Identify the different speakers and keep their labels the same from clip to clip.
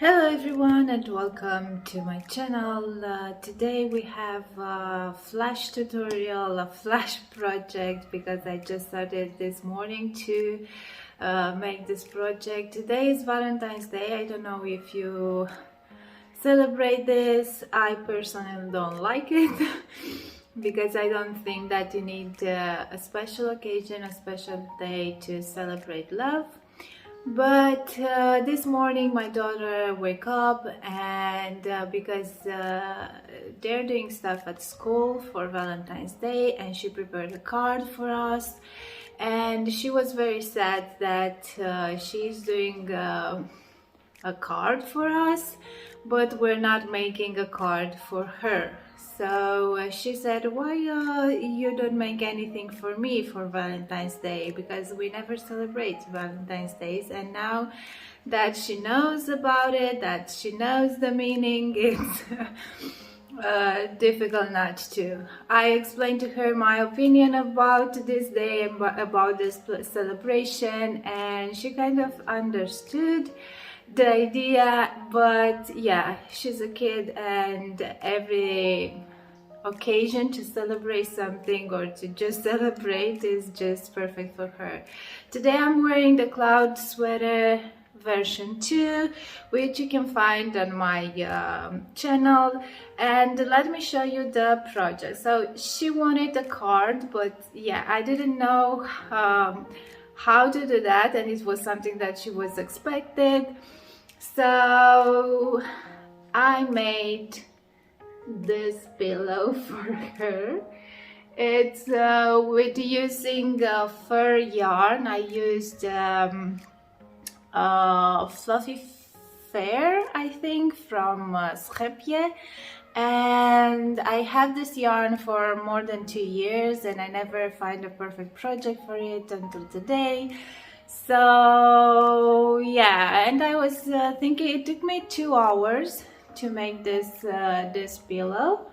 Speaker 1: Hello everyone and welcome to my channel. Today we have a flash tutorial, a flash project because I just started this morning to make this project. Today is Valentine's Day. I don't know if you celebrate this. I personally don't like it because I don't think that you need a special occasion, a special day to celebrate love. But this morning my daughter wake up and because they're doing stuff at school for Valentine's Day, and she prepared a card for us, and she was very sad that she's doing a card for us, but we're not making a card for her. So she said, why you don't make anything for me for Valentine's Day, because we never celebrate Valentine's Days. And now that she knows about it, that she knows the meaning, it's difficult not to. I explained to her my opinion about this day, about this celebration, and she kind of understood the idea. But yeah, she's a kid and every occasion to celebrate something or to just celebrate is just perfect for her. Today I'm wearing the cloud sweater version 2, which you can find on my channel, and let me show you the project. So she wanted a card, but yeah, I didn't know how to do that, and it was something that she was expected. So I made this pillow for her. It's with using fur yarn. I used Fluffy Fur, I think, from Crochet, and I have this yarn for more than 2 years and I never find a perfect project for it until today. So yeah, and I was thinking, it took me 2 hours to make this pillow,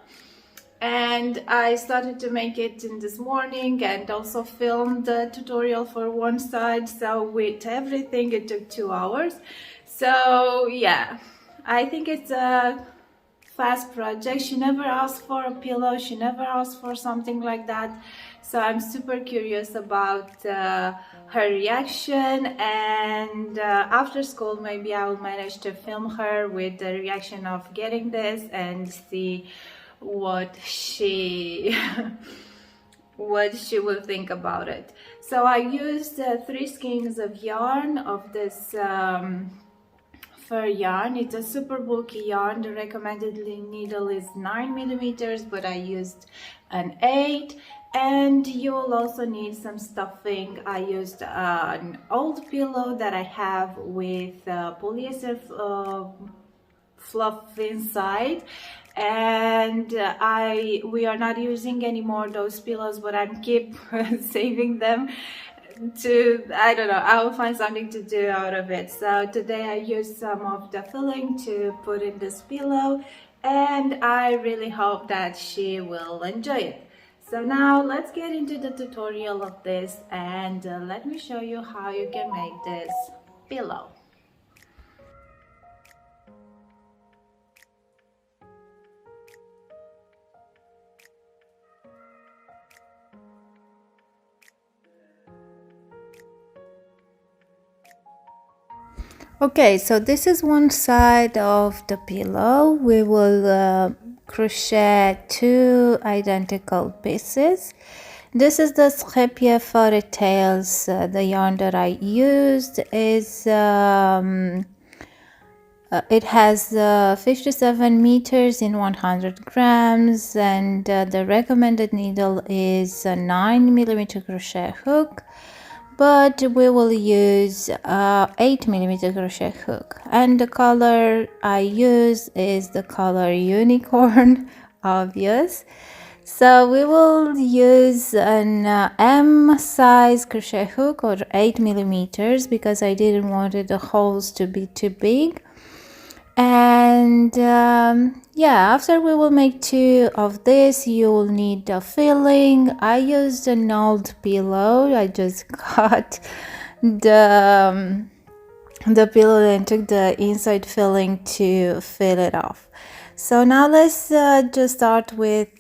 Speaker 1: and I started to make it in this morning and also filmed the tutorial for one side. So with everything it took 2 hours. So yeah, I think it's a fast project. She never asked for a pillow, she never asked for something like that, so I'm super curious about her reaction. And after school maybe I will manage to film her with the reaction of getting this and see what she what she will think about it. So I used 3 skeins of yarn of this fur yarn. It's a super bulky yarn. The recommended needle is 9 millimeters, but I used an 8. And you will also need some stuffing. I used an old pillow that I have with polyester fluff inside, and we are not using anymore those pillows, but I'm keep saving them to, I don't know, I will find something to do out of it. So today I used some of the filling to put in this pillow, and I really hope that she will enjoy it. So now let's get into the tutorial of this, and let me show you how you can make this pillow. Okay, so this is one side of the pillow. We will crochet 2 identical pieces. This is the Furry Tales. The yarn that I used is it has 57 meters in 100 grams, and the recommended needle is a 9 millimeter crochet hook, but we will use 8 millimeter crochet hook, and the color I use is the color unicorn, obvious. So we will use an M size crochet hook, or 8 millimeters, because I didn't want the holes to be too big. And yeah, after we will make 2 of this, you will need the filling. I used an old pillow. I just got the the pillow and took the inside filling to fill it off. So now let's just start with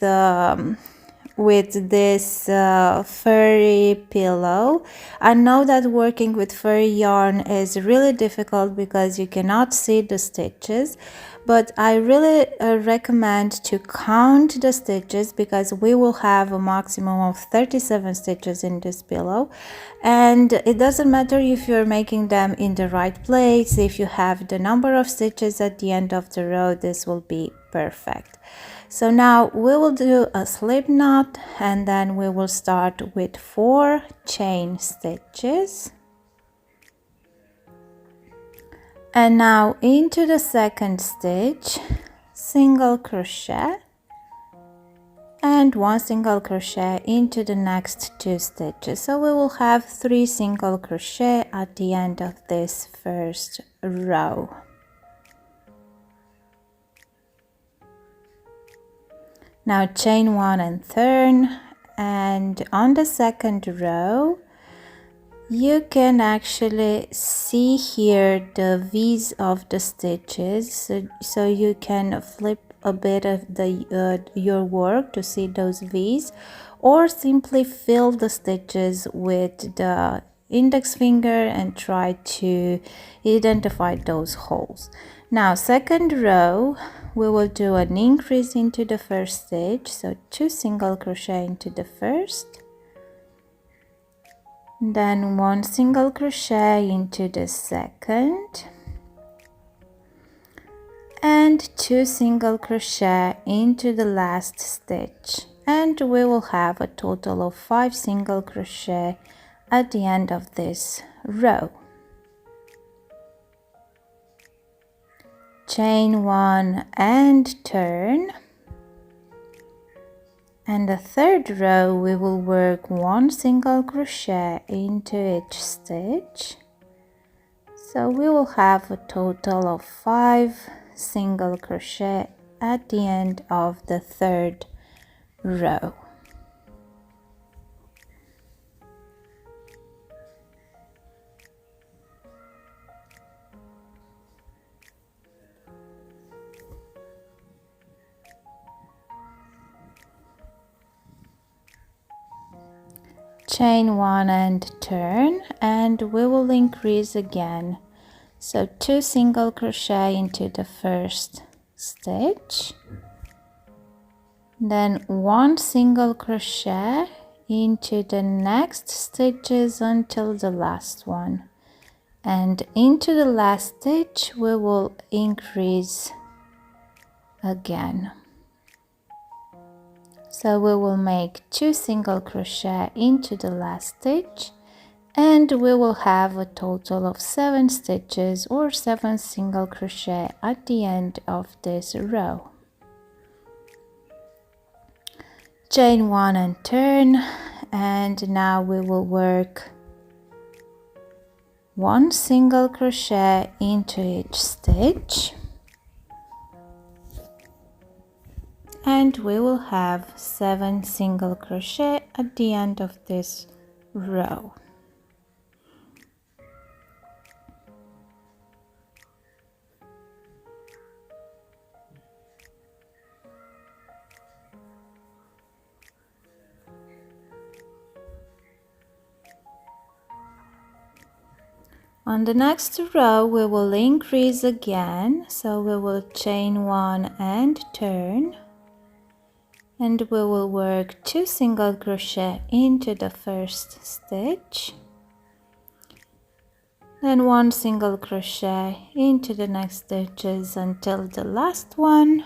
Speaker 1: this furry pillow. I know that working with furry yarn is really difficult because you cannot see the stitches, but I really recommend to count the stitches because we will have a maximum of 37 stitches in this pillow, and it doesn't matter if you're making them in the right place. If you have the number of stitches at the end of the row, this will be perfect. So now we will do a slip knot, and then we will start with 4 chain stitches. And now into the second stitch, single crochet, and 1 single crochet into the next 2 stitches. So we will have 3 single crochet at the end of this first row. Now chain 1 and turn, and on the second row you can actually see here the V's of the stitches, so you can flip a bit of the your work to see those V's, or simply fill the stitches with the index finger and try to identify those holes. Now second row, we will do an increase into the first stitch, so 2 single crochet into the first, then 1 single crochet into the second, and 2 single crochet into the last stitch, and we will have a total of 5 single crochet at the end of this row. Chain 1 and turn, and the third row we will work 1 single crochet into each stitch, so we will have a total of 5 single crochet at the end of the third row. Chain 1 and turn, and we will increase again, so 2 single crochet into the first stitch, then 1 single crochet into the next stitches until the last one, and into the last stitch we will increase again. So we will make 2 single crochet into the last stitch, and we will have a total of 7 stitches or 7 single crochet at the end of this row. Chain 1 and turn, and now we will work 1 single crochet into each stitch, and we will have 7 single crochet at the end of this row. On the next row we will increase again, so we will chain 1 and turn, and we will work 2 single crochet into the first stitch, then 1 single crochet into the next stitches until the last one,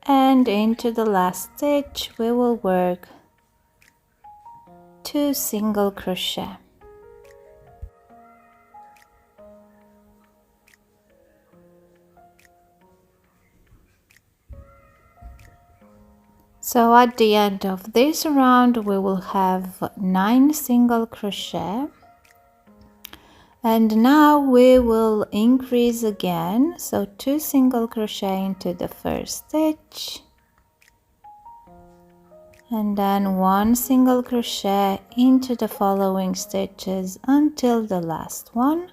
Speaker 1: and into the last stitch we will work 2 single crochet. So at the end of this round we will have 9 single crochet, and now we will increase again, so 2 single crochet into the first stitch, and then 1 single crochet into the following stitches until the last one,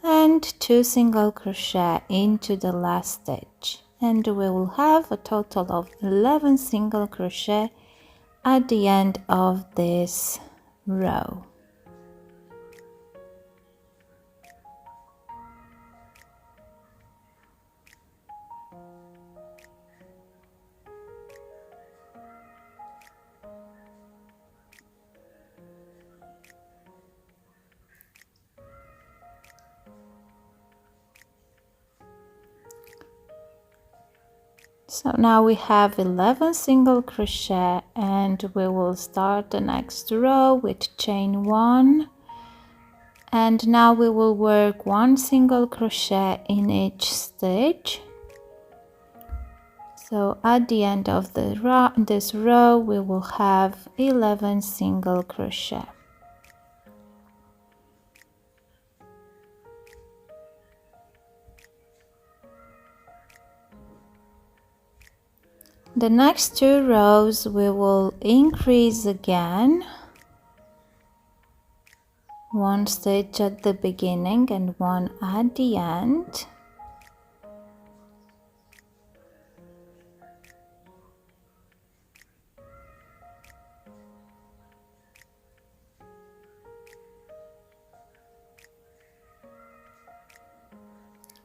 Speaker 1: and 2 single crochet into the last stitch, and we will have a total of 11 single crochet at the end of this row. So now we have 11 single crochet, and we will start the next row with chain 1, and now we will work 1 single crochet in each stitch. So at the end of this row we will have 11 single crochet. The next 2 rows we will increase again, 1 stitch at the beginning and 1 at the end.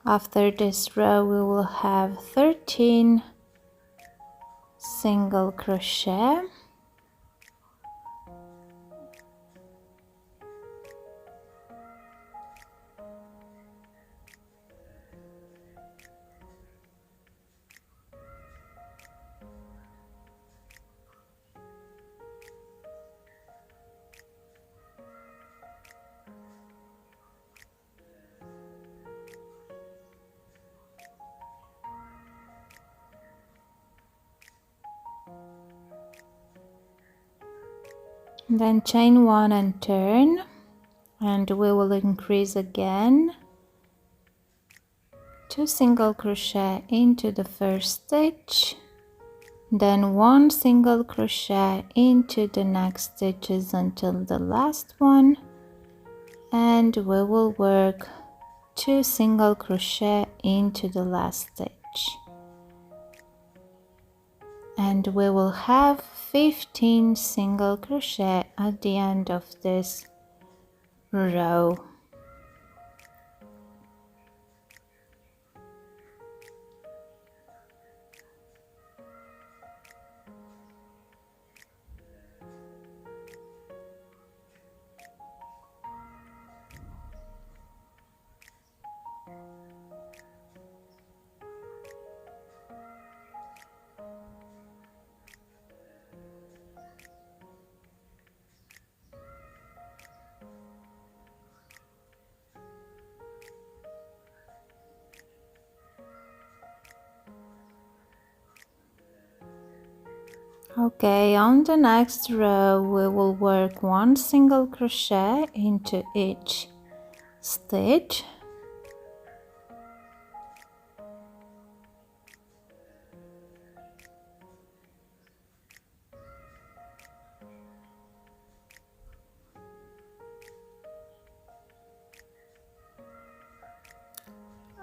Speaker 1: After this row we will have 13 single crochet. Then chain 1 and turn, and we will increase again, 2 single crochet into the first stitch, then 1 single crochet into the next stitches until the last one, and we will work 2 single crochet into the last stitch, and we will have 15 single crochet at the end of this row. Okay, on the next row we will work 1 single crochet into each stitch,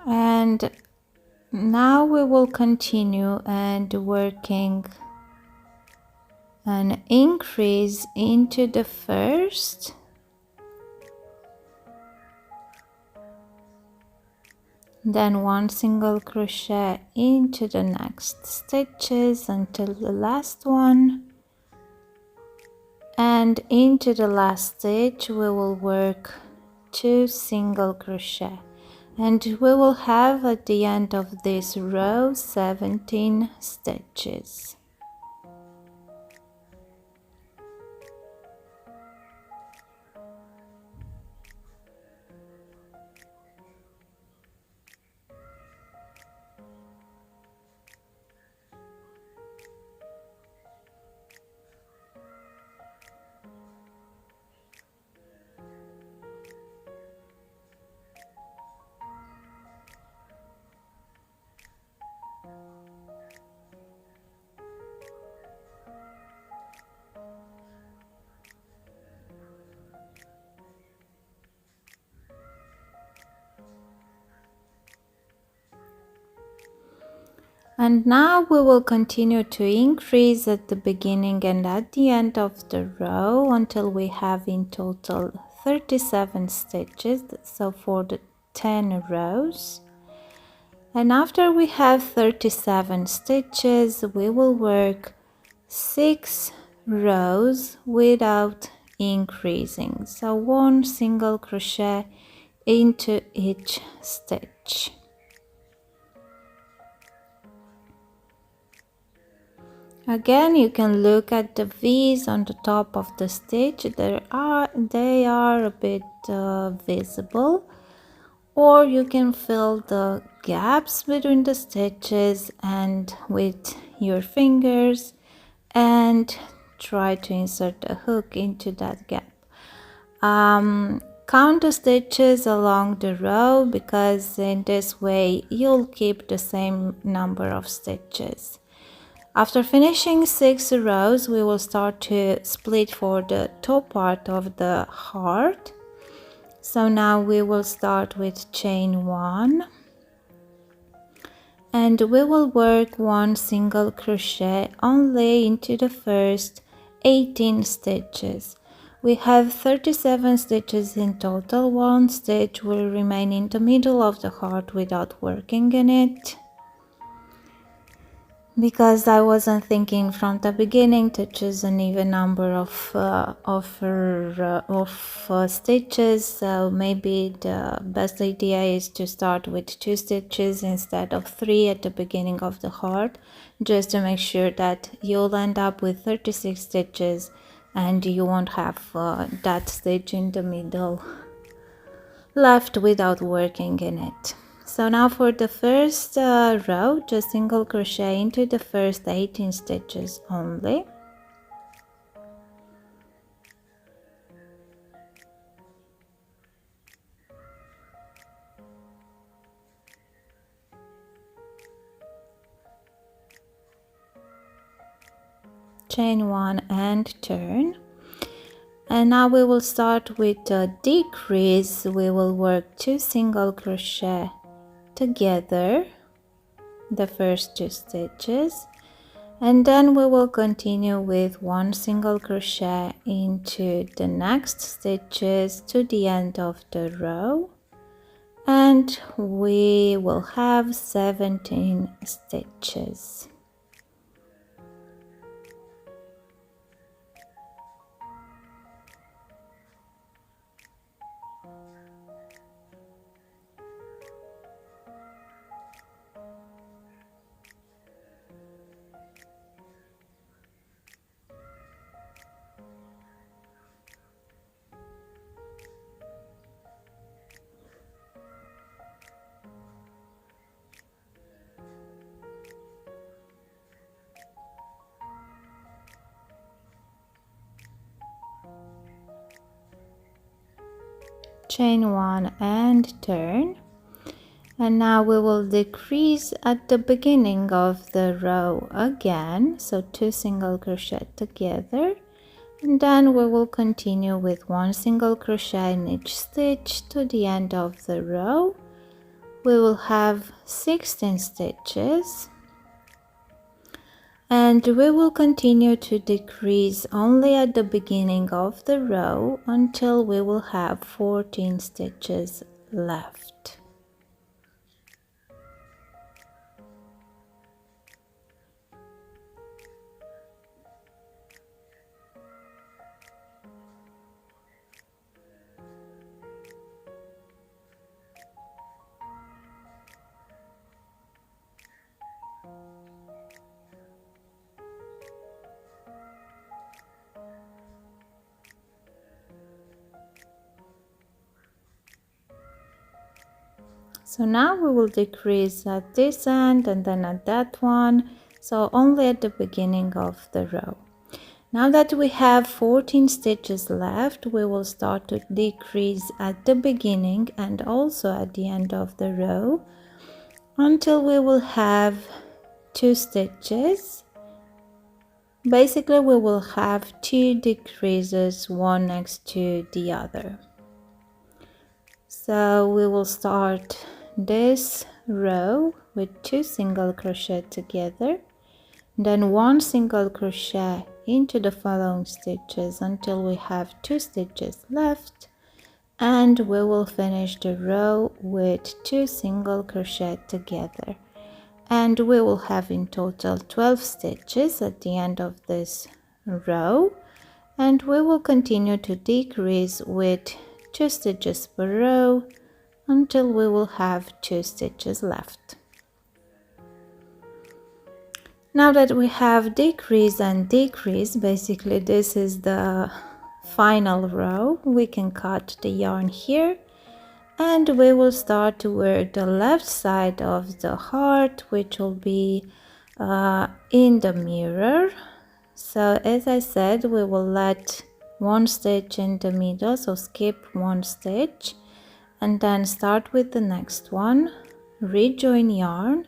Speaker 1: and now we will continue and working an increase into the first, then 1 single crochet into the next stitches until the last one, and into the last stitch we will work 2 single crochet, and we will have at the end of this row 17 stitches. And now we will continue to increase at the beginning and at the end of the row until we have in total 37 stitches, so for the 10 rows. And after we have 37 stitches, we will work 6 rows without increasing, so 1 single crochet into each stitch. Again, you can look at the V's on the top of the stitch. They are a bit visible, or you can fill the gaps between the stitches and with your fingers and try to insert a hook into that gap. Count the stitches along the row, because in this way you'll keep the same number of stitches. After finishing 6 rows, we will start to split for the top part of the heart. So now we will start with chain 1 and we will work 1 single crochet only into the first 18 stitches. We have 37 stitches in total. 1 stitch will remain in the middle of the heart without working in it, because I wasn't thinking from the beginning to choose an even number of stitches. So maybe the best idea is to start with 2 stitches instead of 3 at the beginning of the heart, just to make sure that you'll end up with 36 stitches and you won't have that stitch in the middle left without working in it. So now for the first row, just single crochet into the first 18 stitches only. Chain 1 and turn. And now we will start with a decrease. We will work 2 single crochet together, the first 2 stitches, and then we will continue with 1 single crochet into the next stitches to the end of the row, and we will have 17 stitches. Chain 1 and turn. And now we will decrease at the beginning of the row again, so 2 single crochet together, and then we will continue with 1 single crochet in each stitch to the end of the row. We will have 16 stitches, and we will continue to decrease only at the beginning of the row until we will have 14 stitches left. So now we will decrease at this end and then at that one, so only at the beginning of the row. Now that we have 14 stitches left, we will start to decrease at the beginning and also at the end of the row until we will have 2 stitches. Basically, we will have 2 decreases, one next to the other. So we will start this row with 2 single crochet together, then 1 single crochet into the following stitches until we have 2 stitches left, and we will finish the row with 2 single crochet together, and we will have in total 12 stitches at the end of this row, and we will continue to decrease with 2 stitches per row until we will have 2 stitches left. Now that we have decreased and decreased, basically this is the final row, we can cut the yarn here, and we will start to work the left side of the heart, which will be in the mirror. So as I said, we will let 1 stitch in the middle, so skip 1 stitch and then start with the next one, rejoin yarn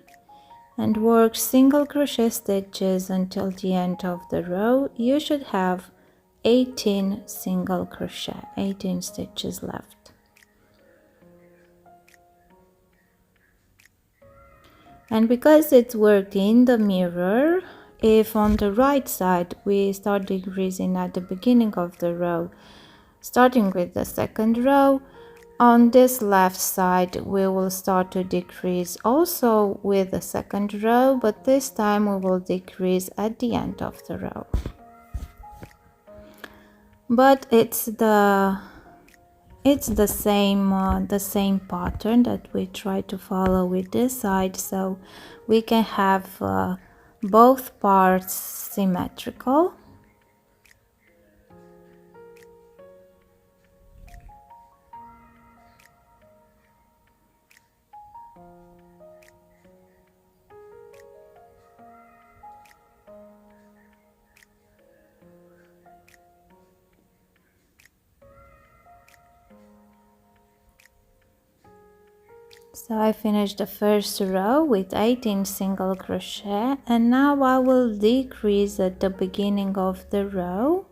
Speaker 1: and work single crochet stitches until the end of the row. You should have 18 single crochet, 18 stitches left. And because it's worked in the mirror, if on the right side we start decreasing at the beginning of the row, starting with the second row, on this left side we will start to decrease also with the second row, but this time we will decrease at the end of the row. But it's the same pattern that we try to follow with this side, so we can have both parts symmetrical. So I finished the first row with 18 single crochet, and now I will decrease at the beginning of the row,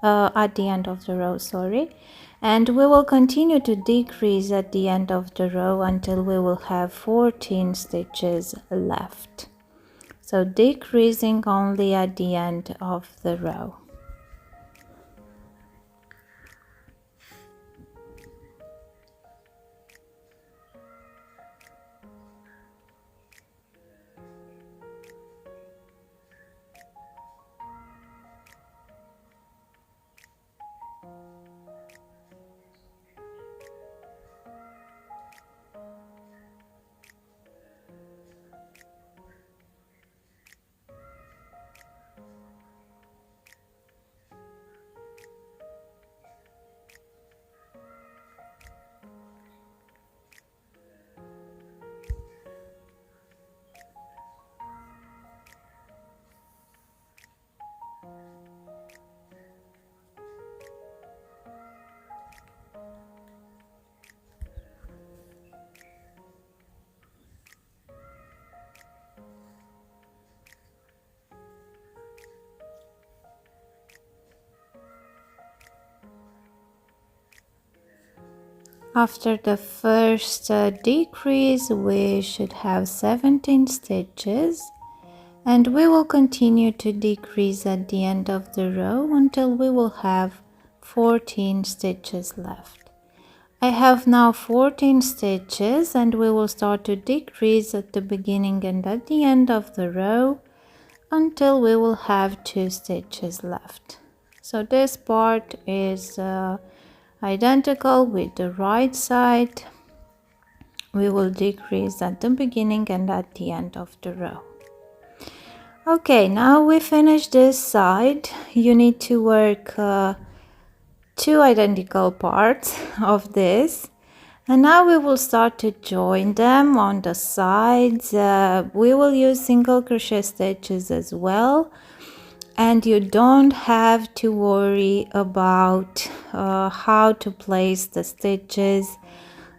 Speaker 1: at the end of the row, sorry, and we will continue to decrease at the end of the row until we will have 14 stitches left. So decreasing only at the end of the row. After the first decrease, we should have 17 stitches, and we will continue to decrease at the end of the row until we will have 14 stitches left. I have now 14 stitches, and we will start to decrease at the beginning and at the end of the row until we will have 2 stitches left. So this part is identical with the right side. We will decrease at the beginning and at the end of the row. Okay, now we finish this side. You need to work 2 identical parts of this, and now we will start to join them on the sides. We will use single crochet stitches as well, and you don't have to worry about how to place the stitches.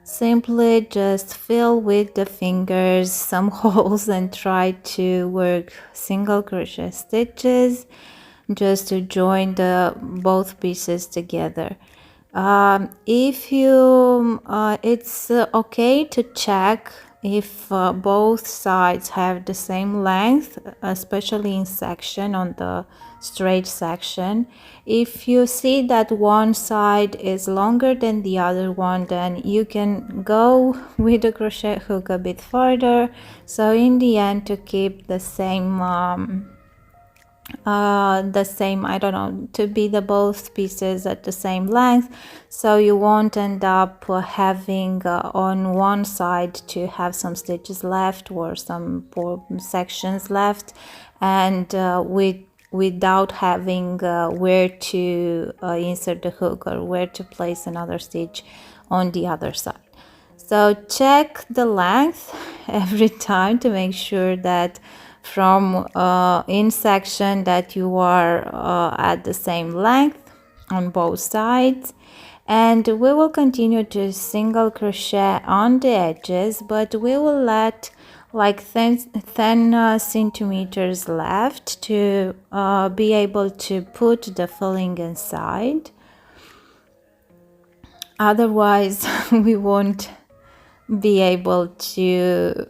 Speaker 1: Simply just fill with the fingers some holes and try to work single crochet stitches just to join the both pieces together. If you it's okay to check if both sides have the same length, especially in section, on the straight section. If you see that one side is longer than the other one, then you can go with the crochet hook a bit further, so in the end to keep the same I don't know, to be the both pieces at the same length, so you won't end up having on one side to have some stitches left or some sections left, and without having where to insert the hook or where to place another stitch on the other side. So check the length every time to make sure that from in section that you are at the same length on both sides. And we will continue to single crochet on the edges, but we will let like 10 centimeters left to be able to put the filling inside. Otherwise we won't be able to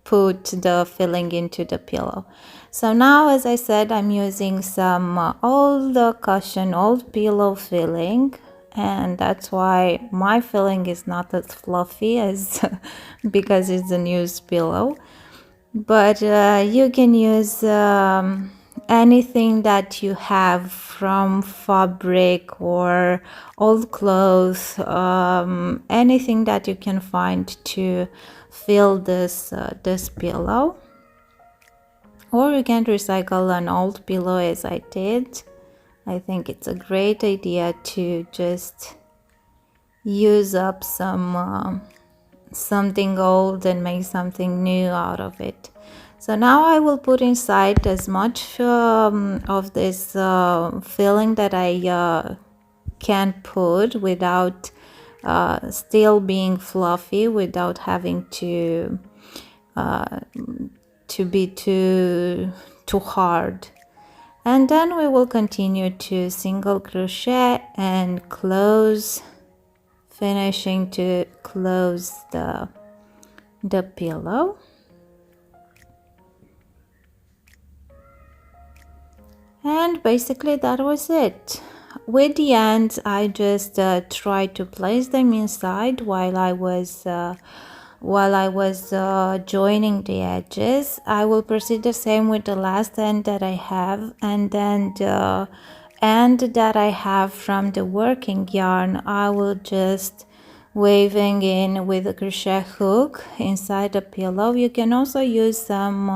Speaker 1: put the filling into the pillow. So now, as I said, I'm using some old cushion, old pillow filling, and that's why my filling is not as fluffy as because it's a used pillow. But you can use anything that you have from fabric or old clothes, anything that you can find to fill this pillow. Or you can recycle an old pillow as I did. I think it's a great idea to just use up some something old and make something new out of it. So now I will put inside as much of this filling that I can put without still being fluffy, without having to be too hard. And then we will continue to single crochet and close, finishing to close the pillow. And basically that was it. With the ends, I just tried to place them inside while I was joining the edges. I will proceed the same with the last end that I have, and then the end that I have from the working yarn, I will just weaving in with a crochet hook inside the pillow. You can also use some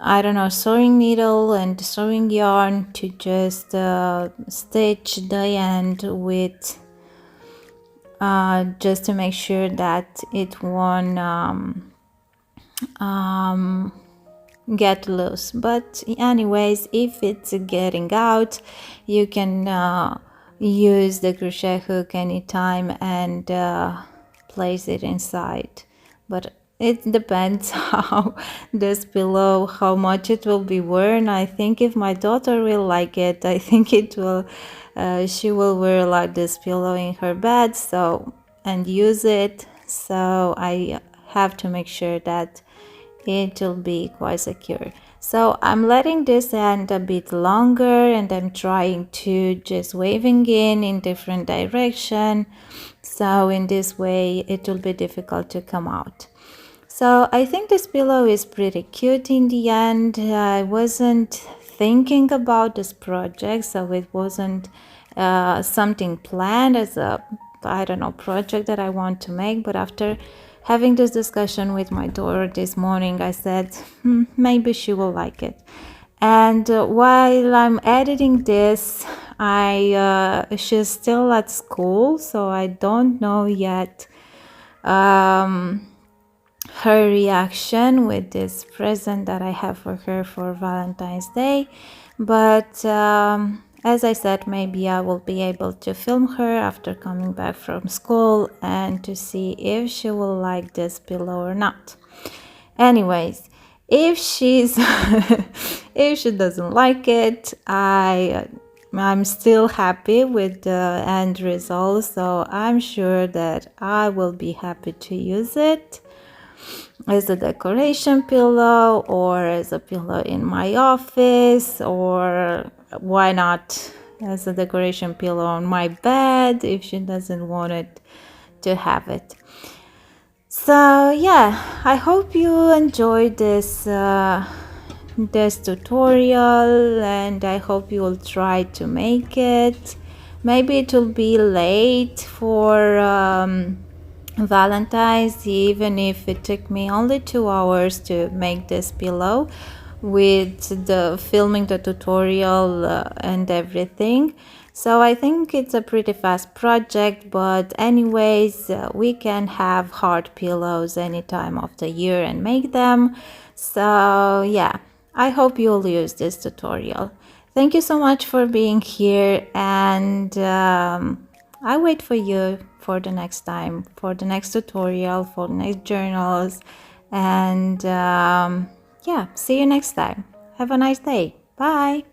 Speaker 1: I don't know, sewing needle and sewing yarn to just stitch the end with just to make sure that it won't get loose. But anyways, if it's getting out, you can use the crochet hook anytime and place it inside. But it depends how this pillow, how much it will be worn. I think if my daughter will like it, I think it will she will wear like this pillow in her bed, so, and use it. So I have to make sure that it will be quite secure. So I'm letting this end a bit longer, and I'm trying to just waving in different direction, so in this way it will be difficult to come out. So I think this pillow is pretty cute in the end. I wasn't thinking about this project, so it wasn't something planned as a, I don't know, project that I want to make. But after having this discussion with my daughter this morning, I said maybe she will like it. And while I'm editing this, she's still at school, so I don't know yet her reaction with this present that I have for her for Valentine's Day. But as I said, maybe I will be able to film her after coming back from school and to see if she will like this pillow or not. Anyways, if she's if she doesn't like it, I I'm still happy with the end result, so I'm sure that I will be happy to use it as a decoration pillow or as a pillow in my office, or why not as a decoration pillow on my bed if she doesn't want it to have it. So yeah, I hope you enjoyed this tutorial, and I hope you will try to make it. Maybe it will be late for Valentine's, even if it took me only 2 hours to make this pillow with the filming the tutorial and everything. So I think it's a pretty fast project, but anyways, we can have hard pillows any time of the year and make them. So yeah, I hope you'll use this tutorial. Thank you so much for being here, and I wait for you for the next time, for the next tutorial, for the next journals, and yeah, see you next time. Have a nice day. Bye.